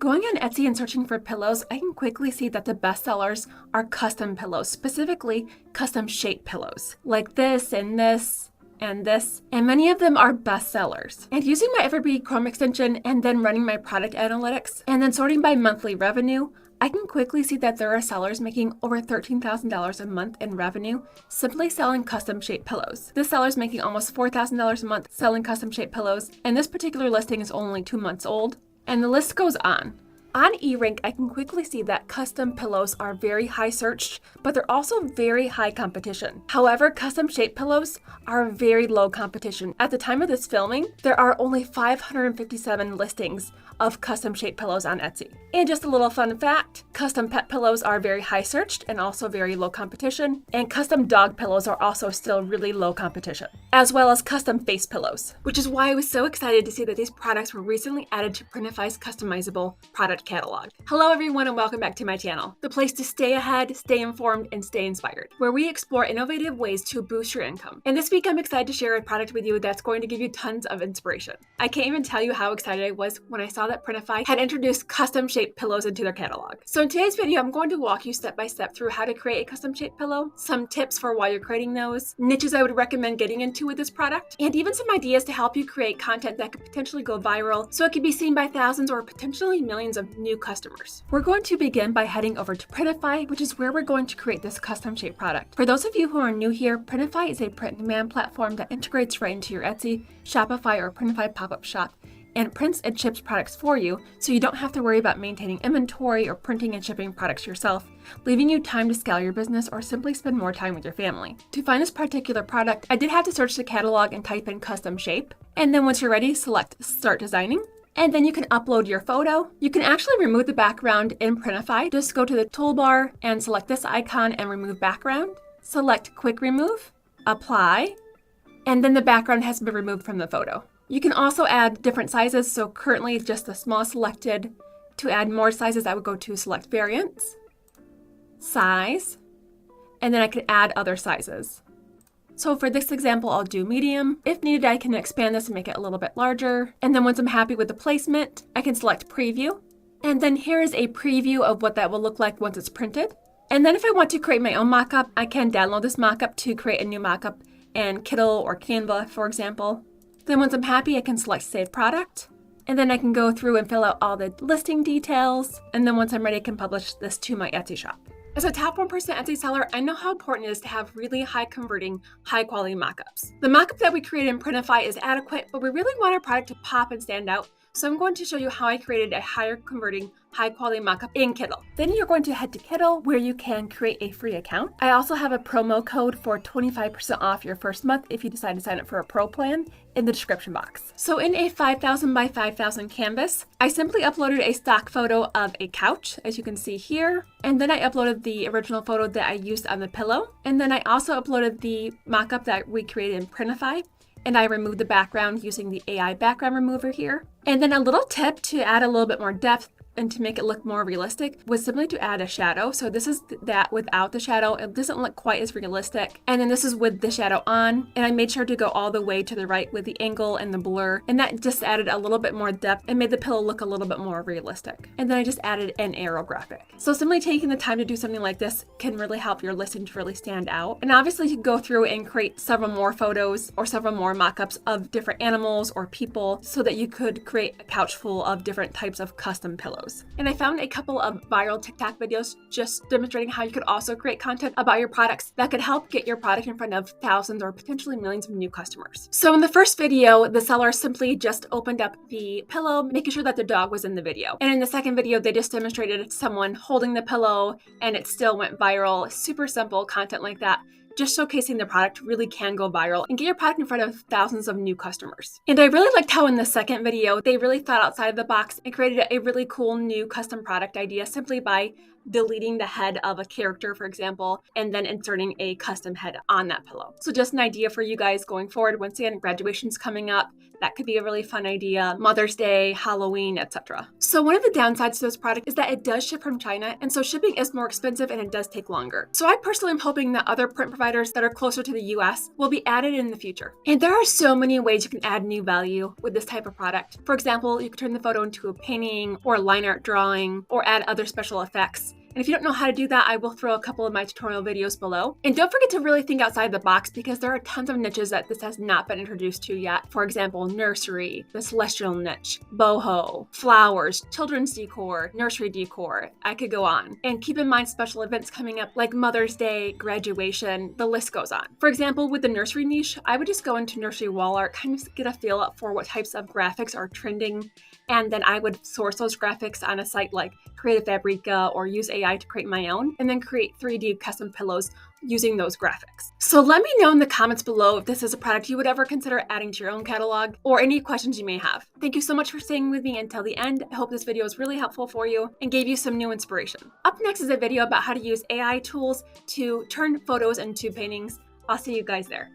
Going on Etsy and searching for pillows, I can quickly see that the best sellers are custom pillows, specifically custom shaped pillows, like this and this and this, and many of them are best sellers. And using my Everbee Chrome Extension and then running my product analytics and then sorting by monthly revenue, I can quickly see that there are sellers making over $13,000 a month in revenue simply selling custom shaped pillows. This seller is making almost $4,000 a month selling custom shaped pillows, and this particular listing is only 2 months old. And the list goes on. On eRank, I can quickly see that custom pillows are very high searched, but they're also very high competition. However, custom shaped pillows are very low competition. At the time of this filming, there are only 557 listings of custom shaped pillows on Etsy. And just a little fun fact, custom pet pillows are very high searched and also very low competition. And custom dog pillows are also still really low competition, as well as custom face pillows, which is why I was so excited to see that these products were recently added to Printify's customizable product catalog. Hello everyone and welcome back to my channel, the place to stay ahead, stay informed, and stay inspired, where we explore innovative ways to boost your income. And this week I'm excited to share a product with you that's going to give you tons of inspiration. I can't even tell you how excited I was when I saw that Printify had introduced custom shaped pillows into their catalog. So in today's video, I'm going to walk you step by step through how to create a custom shaped pillow, some tips for why you're creating those, niches I would recommend getting into with this product, and even some ideas to help you create content that could potentially go viral so it could be seen by thousands or potentially millions of new customers. We're going to begin by heading over to Printify, which is where we're going to create this custom shaped product. For those of you who are new here, Printify is a print-on-demand platform that integrates right into your Etsy, Shopify, or Printify pop-up shop and prints and ships products for you, so you don't have to worry about maintaining inventory or printing and shipping products yourself, leaving you time to scale your business or simply spend more time with your family. To find this particular product, I did have to search the catalog and type in custom shape, and then once you're ready, select Start Designing. And then you can upload your photo. You can actually remove the background in Printify. Just go to the toolbar and select this icon and remove background. Select Quick Remove, Apply, and then the background has been removed from the photo. You can also add different sizes. So currently just the small selected. To add more sizes, I would go to Select Variants, Size, and then I can add other sizes. So for this example, I'll do medium. If needed, I can expand this and make it a little bit larger. And then once I'm happy with the placement, I can select Preview. And then here is a preview of what that will look like once it's printed. And then if I want to create my own mockup, I can download this mockup to create a new mockup in Kindle or Canva, for example. Then once I'm happy, I can select Save Product. And then I can go through and fill out all the listing details. And then once I'm ready, I can publish this to my Etsy shop. As a top 1% Etsy seller, I know how important it is to have really high converting, high quality mockups. The mockup that we created in Printify is adequate, but we really want our product to pop and stand out. So I'm going to show you how I created a higher converting, high quality mockup in Kindle. Then you're going to head to Kindle where you can create a free account. I also have a promo code for 25% off your first month if you decide to sign up for a pro plan in the description box. So in a 5,000 by 5,000 canvas, I simply uploaded a stock photo of a couch, as you can see here. And then I uploaded the original photo that I used on the pillow. And then I also uploaded the mockup that we created in Printify. And I removed the background using the AI background remover here. And then a little tip to add a little bit more depth and to make it look more realistic was simply to add a shadow. So this is that without the shadow. It doesn't look quite as realistic. And then this is with the shadow on. And I made sure to go all the way to the right with the angle and the blur. And that just added a little bit more depth and made the pillow look a little bit more realistic. And then I just added an arrow graphic. So simply taking the time to do something like this can really help your listing to really stand out. And obviously you can go through and create several more photos or several more mockups of different animals or people so that you could create a couch full of different types of custom pillows. And I found a couple of viral TikTok videos just demonstrating how you could also create content about your products that could help get your product in front of thousands or potentially millions of new customers. So in the first video, the seller simply just opened up the pillow, making sure that the dog was in the video. And in the second video, they just demonstrated someone holding the pillow and it still went viral. Super simple content like that. Just showcasing the product really can go viral and get your product in front of thousands of new customers. And I really liked how in the second video, they really thought outside of the box and created a really cool new custom product idea simply by deleting the head of a character, for example, and then inserting a custom head on that pillow. So just an idea for you guys going forward. Once again, graduation's coming up. That could be a really fun idea. Mother's Day, Halloween, etc. So one of the downsides to this product is that it does ship from China, and so shipping is more expensive and it does take longer. So I personally am hoping that other print providers that are closer to the US will be added in the future. And there are so many ways you can add new value with this type of product. For example, you could turn the photo into a painting or a line art drawing or add other special effects. And if you don't know how to do that, I will throw a couple of my tutorial videos below. And don't forget to really think outside the box because there are tons of niches that this has not been introduced to yet. For example, nursery, the celestial niche, boho, flowers, children's decor, nursery decor. I could go on. And keep in mind special events coming up like Mother's Day, graduation, the list goes on. For example, with the nursery niche, I would just go into nursery wall art, kind of get a feel up for what types of graphics are trending. And then I would source those graphics on a site like Creative Fabrica or use AI to create my own, and then create 3D custom pillows using those graphics. So let me know in the comments below if this is a product you would ever consider adding to your own catalog or any questions you may have. Thank you so much for staying with me until the end. I hope this video was really helpful for you and gave you some new inspiration. Up next is a video about how to use AI tools to turn photos into paintings. I'll see you guys there.